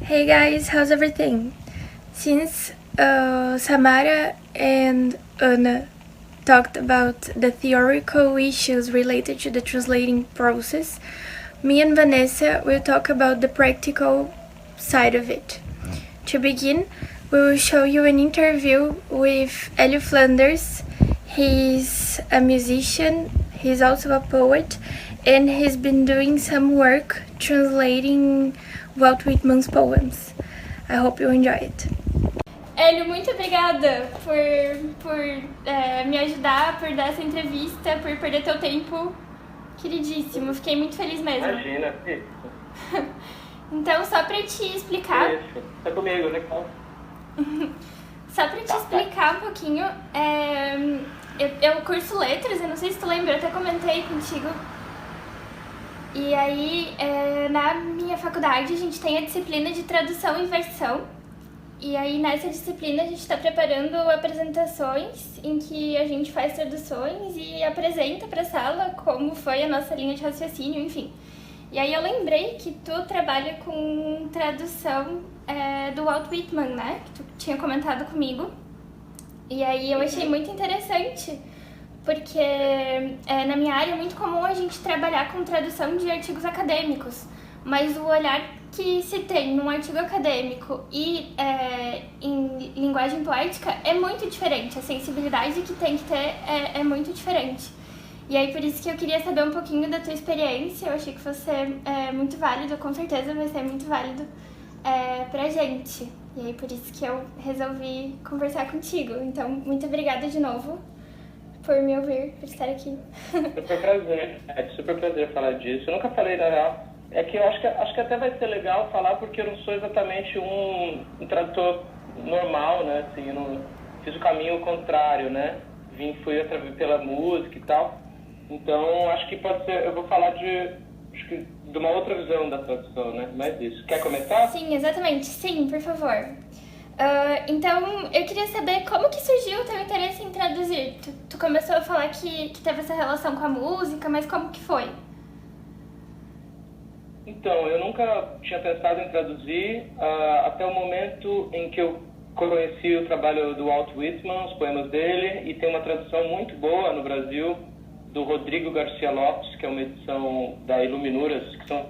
Hey guys, how's everything? Since Samara and Anna talked about the theoretical issues related to the translating process, me and Vanessa will talk about the practical side of it. To begin, we will show you an interview with Elio Flanders. He's a musician, he's also a poet, and he's been doing some work translating Walt Whitman's poems. I hope you enjoy it. Hélio, muito obrigada por me ajudar, por dar essa entrevista, por perder teu tempo. Queridíssimo, fiquei muito feliz mesmo. Imagina, Então, só pra te explicar... Isso, tá comigo, né? Só pra te explicar um pouquinho, eu curso letras, eu não sei se tu lembra, eu até comentei contigo. E aí, na minha faculdade, a gente tem a disciplina de tradução e versão. E aí, nessa disciplina, a gente está preparando apresentações em que a gente faz traduções e apresenta para a sala como foi a nossa linha de raciocínio, enfim. E aí eu lembrei que tu trabalha com tradução do Walt Whitman, né? Que tu tinha comentado comigo. E aí eu achei muito interessante, porque na minha área é muito comum a gente trabalhar com tradução de artigos acadêmicos, mas o olhar que se tem num artigo acadêmico e em linguagem poética é muito diferente, a sensibilidade que tem que ter é muito diferente. E aí por isso que eu queria saber um pouquinho da tua experiência, eu achei que fosse muito válido, com certeza vai ser muito válido pra gente. E aí por isso que eu resolvi conversar contigo, então muito obrigada de novo por me ouvir, por estar aqui. Super prazer, super prazer falar disso. Eu nunca falei, na real. É que eu acho que até vai ser legal falar, porque eu não sou exatamente um tradutor normal, né? Assim, eu não fiz o caminho contrário, né? Fui pela música e tal. Então, acho que pode ser... Eu vou falar de uma outra visão da tradução, né? Mais isso. Quer começar? Sim, exatamente. Sim, por favor. Então, eu queria saber como que surgiu o teu interesse em traduzir. Tu começou a falar que teve essa relação com a música, mas como que foi? Então, eu nunca tinha pensado em traduzir até o momento em que eu conheci o trabalho do Walt Whitman, os poemas dele, e tem uma tradução muito boa no Brasil, do Rodrigo Garcia Lopes, que é uma edição da Iluminuras, que são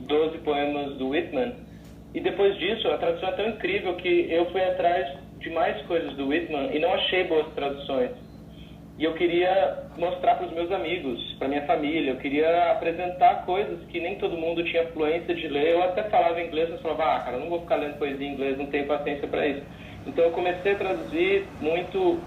12 poemas do Whitman. E depois disso, a tradução é tão incrível que eu fui atrás de mais coisas do Whitman e não achei boas traduções. E eu queria mostrar para os meus amigos, para minha família, eu queria apresentar coisas que nem todo mundo tinha fluência de ler. Eu até falava inglês, mas falava, cara, não vou ficar lendo poesia em inglês, não tenho paciência para isso. Então eu comecei a traduzir muito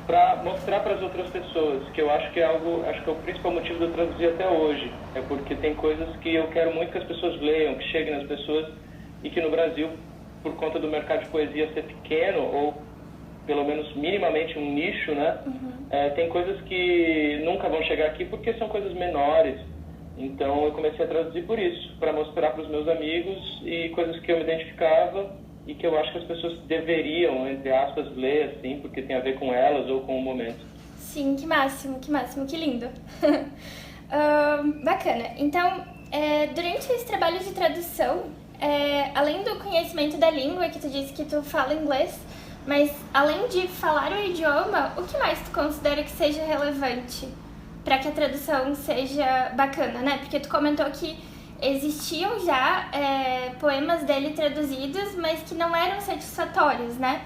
para mostrar para as outras pessoas, que eu acho que é o principal motivo de eu traduzir até hoje. É porque tem coisas que eu quero muito que as pessoas leiam, que cheguem nas pessoas, e que no Brasil, por conta do mercado de poesia ser pequeno, ou pelo menos minimamente um nicho, né? Tem coisas que nunca vão chegar aqui porque são coisas menores. Então eu comecei a traduzir por isso, para mostrar para os meus amigos e coisas que eu me identificava e que eu acho que as pessoas deveriam, entre aspas, ler, assim, porque tem a ver com elas ou com o momento. Sim, que máximo, que lindo. Bacana. Então, durante esse trabalho de tradução, além do conhecimento da língua, que tu disse que tu fala inglês, mas além de falar o idioma, o que mais tu considera que seja relevante para que a tradução seja bacana, né? Porque tu comentou que existiam já poemas dele traduzidos, mas que não eram satisfatórios, né?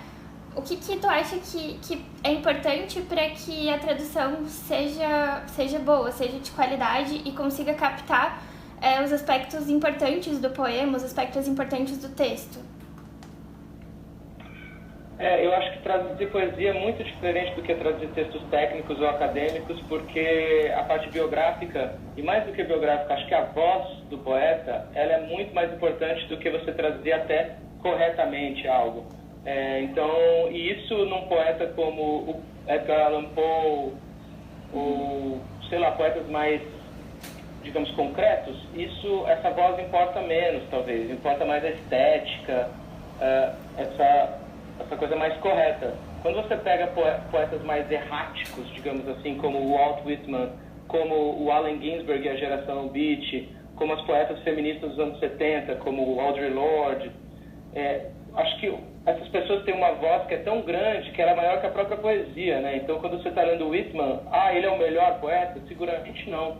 O que tu acha que é importante para que a tradução seja boa, seja de qualidade e consiga captar os aspectos importantes do poema, os aspectos importantes do texto? Eu acho que traduzir poesia é muito diferente do que traduzir textos técnicos ou acadêmicos, porque a parte biográfica, e mais do que biográfica, acho que a voz do poeta, ela é muito mais importante do que você traduzir até corretamente algo. E isso num poeta como o Edgar Allan Poe, ou, sei lá, poetas mais, digamos, concretos, essa voz importa menos, talvez, importa mais a estética, essa coisa mais correta. Quando você pega poetas mais erráticos, digamos assim, como o Walt Whitman, como o Allen Ginsberg e a geração Beat, como as poetas feministas dos anos 70, como Audre Lorde. Acho que essas pessoas têm uma voz que é tão grande que ela é maior que a própria poesia, né? Então, quando você está lendo Whitman, ele é o melhor poeta? Seguramente não.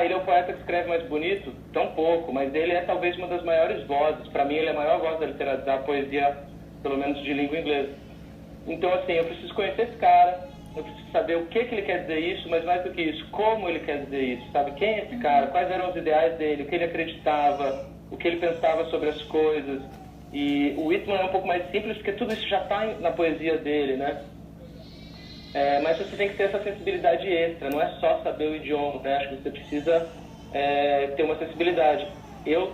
Ele é o poeta que escreve mais bonito? Tão pouco, mas ele é talvez uma das maiores vozes. Para mim, ele é a maior voz da literatura, da poesia, pelo menos de língua inglesa. Então, assim, eu preciso conhecer esse cara, eu preciso saber o que ele quer dizer isso, mas mais do que isso, como ele quer dizer isso, sabe? Quem é esse cara? Quais eram os ideais dele? O que ele acreditava? O que ele pensava sobre as coisas? E o Whitman é um pouco mais simples, porque tudo isso já está na poesia dele, né? Mas você tem que ter essa sensibilidade extra, não é só saber o idioma, né? Acho que você precisa ter uma sensibilidade. Eu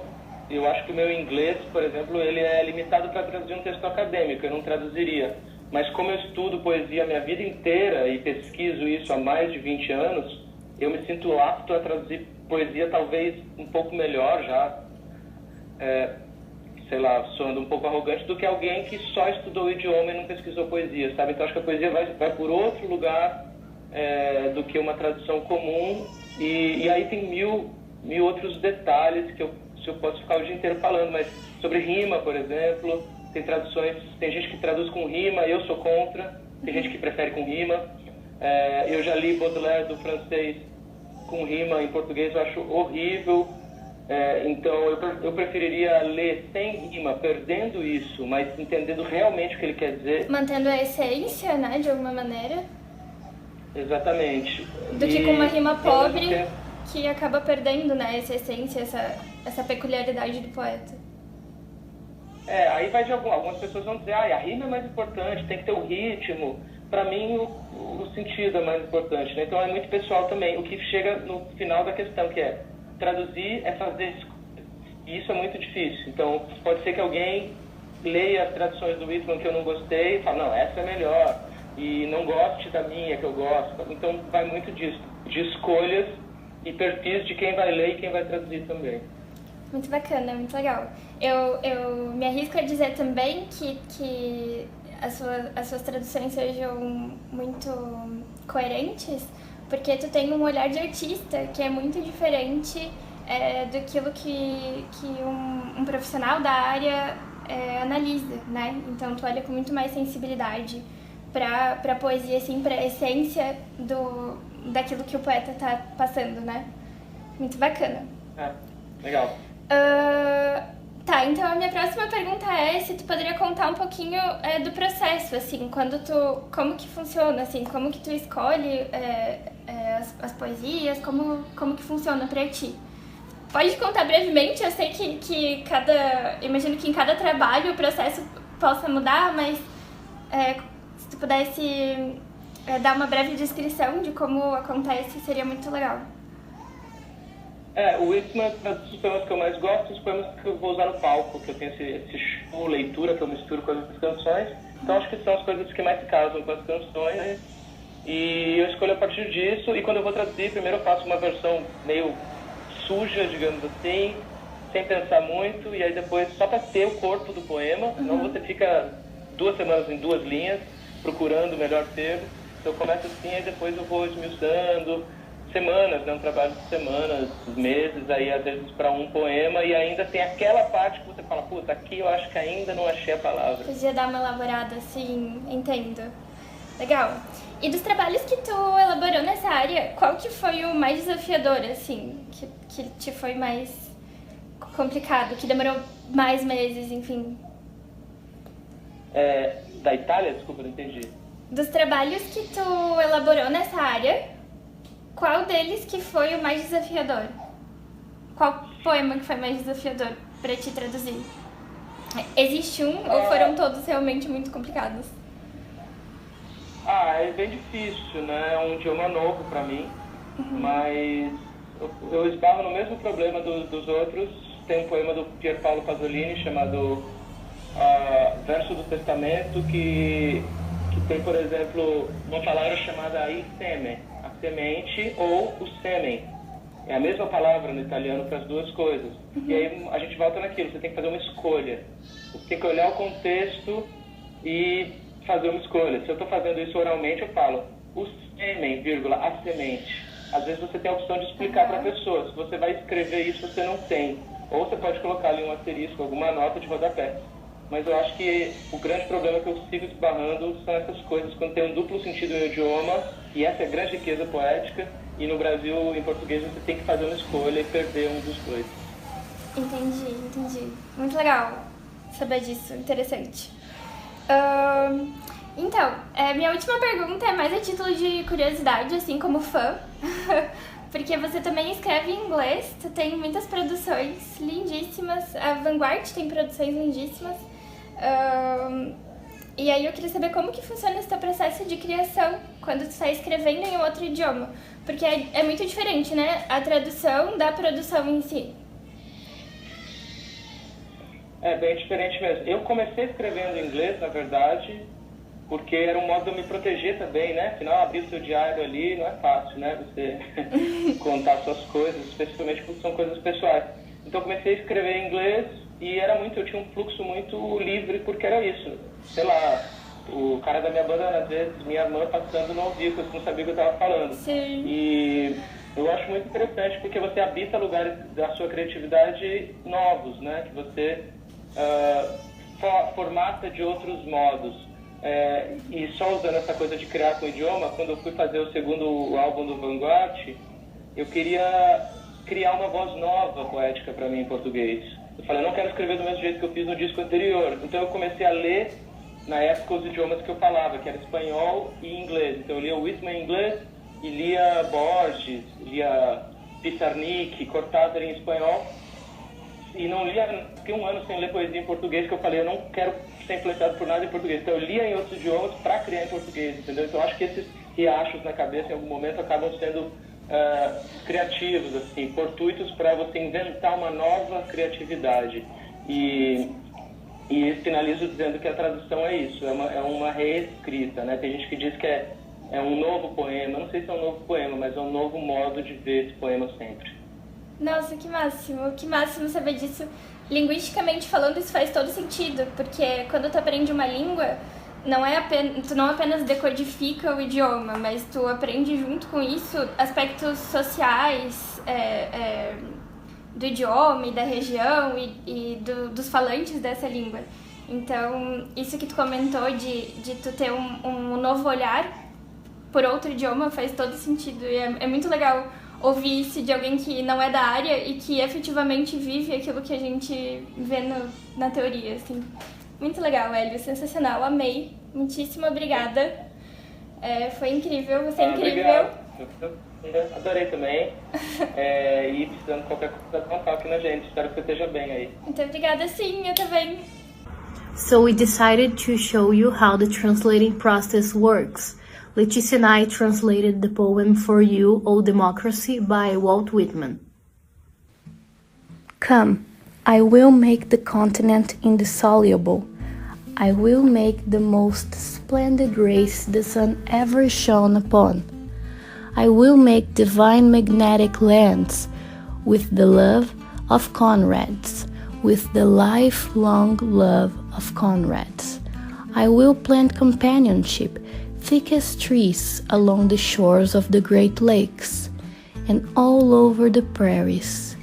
acho que o meu inglês, por exemplo, ele é limitado para traduzir um texto acadêmico, eu não traduziria. Mas como eu estudo poesia a minha vida inteira e pesquiso isso há mais de 20 anos, eu me sinto apto a traduzir poesia talvez um pouco melhor já, sei lá, soando um pouco arrogante, do que alguém que só estudou o idioma e não pesquisou poesia, sabe? Então acho que a poesia vai por outro lugar do que uma tradução comum, e aí tem mil outros detalhes que eu posso ficar o dia inteiro falando, mas sobre rima, por exemplo, tem traduções, tem gente que traduz com rima, eu sou contra, tem gente que prefere com rima. Eu já li Baudelaire do francês com rima em português, eu acho horrível. Então eu preferiria ler sem rima, perdendo isso, mas entendendo realmente o que ele quer dizer. Mantendo a essência, né, de alguma maneira. Exatamente. Do que com uma rima pobre que acaba perdendo, né, essa essência, essa peculiaridade do poeta. Aí vai de algumas pessoas vão dizer, a rima é mais importante, tem que ter o ritmo. Para mim, o sentido é mais importante, né? Então é muito pessoal também. O que chega no final da questão, que é traduzir, é fazer e isso é muito difícil. Então pode ser que alguém leia as traduções do Whitman que eu não gostei e fale, não, essa é melhor, e não goste da minha que eu gosto. Então vai muito disso, de escolhas e perfis de quem vai ler e quem vai traduzir também. Muito bacana, muito legal. Eu me arrisco a dizer também que as suas traduções sejam muito coerentes, porque tu tem um olhar de artista que é muito diferente daquilo que um profissional da área analisa, né? Então tu olha com muito mais sensibilidade para a poesia, assim, para a essência daquilo que o poeta tá passando, né? Muito bacana. Legal. Tá, então a minha próxima pergunta é se tu poderia contar um pouquinho do processo, assim, como que funciona, assim, como que tu escolhe as poesias, como que funciona pra ti. Pode contar brevemente, eu sei que imagino que em cada trabalho o processo possa mudar, mas se tu pudesse dar uma breve descrição de como acontece, seria muito legal. O Whitman é um dos poemas que eu mais gosto, os poemas que eu vou usar no palco, que eu tenho esse show, leitura, que eu misturo com as canções. Então acho que são as coisas que mais se casam com as canções. E eu escolho a partir disso, e quando eu vou traduzir, primeiro eu faço uma versão meio suja, digamos assim, sem pensar muito, e aí depois só para ter o corpo do poema, senão você fica 2 semanas em 2 linhas, procurando o melhor termo. Então eu começo assim, aí depois eu vou esmiuçando, semanas, né? Um trabalho de semanas, meses, aí às vezes para um poema, e ainda tem aquela parte que você fala, puta, aqui eu acho que ainda não achei a palavra. Podia dar uma elaborada, assim, entendo. Legal. E dos trabalhos que tu elaborou nessa área, qual que foi o mais desafiador, assim, que te foi mais complicado, que demorou mais meses, enfim? Da Itália? Desculpa, não entendi. Dos trabalhos que tu elaborou nessa área, qual deles que foi o mais desafiador? Qual poema que foi mais desafiador pra te traduzir? Existe um ou foram todos realmente muito complicados? É bem difícil, né? É um idioma novo pra mim, mas eu esbarro no mesmo problema dos outros. Tem um poema do Pier Paolo Pasolini chamado Verso do Testamento, que tem, por exemplo, uma palavra chamada il seme, a semente, ou o sêmen. É a mesma palavra no italiano para as duas coisas. E aí a gente volta naquilo, você tem que fazer uma escolha. Você tem que olhar o contexto e fazer uma escolha. Se eu estou fazendo isso oralmente, eu falo o sêmen, vírgula, a semente. às vezes você tem a opção de explicar para a pessoa. Se você vai escrever isso, você não tem. Ou você pode colocar ali um asterisco, alguma nota de rodapé. Mas eu acho que o grande problema que eu sigo esbarrando são essas coisas, quando tem um duplo sentido no idioma, e essa é a grande riqueza poética, e no Brasil, em português, você tem que fazer uma escolha e perder um dos dois. Entendi. Muito legal saber disso, interessante. Então, minha última pergunta é mais a título de curiosidade, assim como fã, porque você também escreve em inglês, tu tem muitas produções lindíssimas, a Vanguard tem produções lindíssimas, e aí eu queria saber como que funciona esse teu processo de criação quando tu está escrevendo em outro idioma, porque é muito diferente, né, a tradução da produção em si. É bem diferente mesmo. Eu comecei escrevendo em inglês, na verdade, porque era um modo de eu me proteger também, né? Afinal, abrir o seu diário ali não é fácil, né? Você contar suas coisas, especialmente porque são coisas pessoais. Então, comecei a escrever em inglês e eu tinha um fluxo muito livre, porque era isso. Sei lá, o cara da minha banda, às vezes, minha irmã passando não ouvia, porque eu não sabia o que eu estava falando. Sim. E eu acho muito interessante, porque você habita lugares da sua criatividade novos, né? Que você formata de outros modos. E só usando essa coisa de criar com o idioma, quando eu fui fazer o segundo álbum do Vanguard, eu queria criar uma voz nova poética para mim em português. Eu falei, eu não quero escrever do mesmo jeito que eu fiz no disco anterior. Então eu comecei a ler, na época, os idiomas que eu falava, que era espanhol e inglês. Então eu lia Whitman em inglês e lia Borges, lia Pizarnik, Cortázar em espanhol. E não lia, fiquei um ano sem ler poesia em português, que eu falei, eu não quero ser influenciado por nada em português. Então eu lia em outros idiomas para criar em português, entendeu? Então eu acho que esses riachos na cabeça, em algum momento, acabam sendo criativos, assim, fortuitos para você inventar uma nova criatividade. E finalizo dizendo que a tradução é isso, é uma reescrita, né? Tem gente que diz que é um novo poema, não sei se é um novo poema, mas é um novo modo de ver esse poema sempre. Nossa, que máximo saber disso. Linguisticamente falando, isso faz todo sentido, porque quando tu aprende uma língua, tu não apenas decodifica o idioma, mas tu aprende junto com isso aspectos sociais do idioma e da região dos falantes dessa língua. Então, isso que tu comentou de tu ter um novo olhar por outro idioma faz todo sentido, e é muito legal ouvir isso de alguém que não é da área e que efetivamente vive aquilo que a gente vê na teoria, assim. Muito legal, Hélio, sensacional, amei, muitíssimo obrigada, foi incrível, você é incrível. Obrigado. Eu adorei também, e precisando de qualquer coisa, contar aqui na gente, espero que você esteja bem aí. Muito obrigada, sim, eu também. So we decided to show you how the translating process works. Letícia and I translated the poem For You, O Democracy by Walt Whitman. Come, I will make the continent indissoluble. I will make the most splendid race the sun ever shone upon. I will make divine magnetic lands with the love of comrades, with the lifelong love of comrades. I will plant companionship thick as trees along the shores of the Great Lakes and all over the prairies.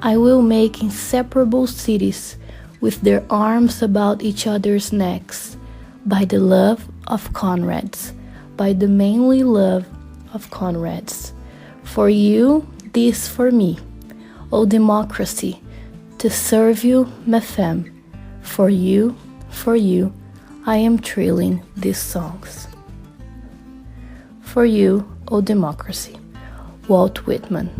I will make inseparable cities with their arms about each other's necks, by the love of comrades, by the manly love of comrades. For you, this for me, O democracy, to serve you, ma femme. For you, I am trilling these songs. For You, O Democracy, Walt Whitman.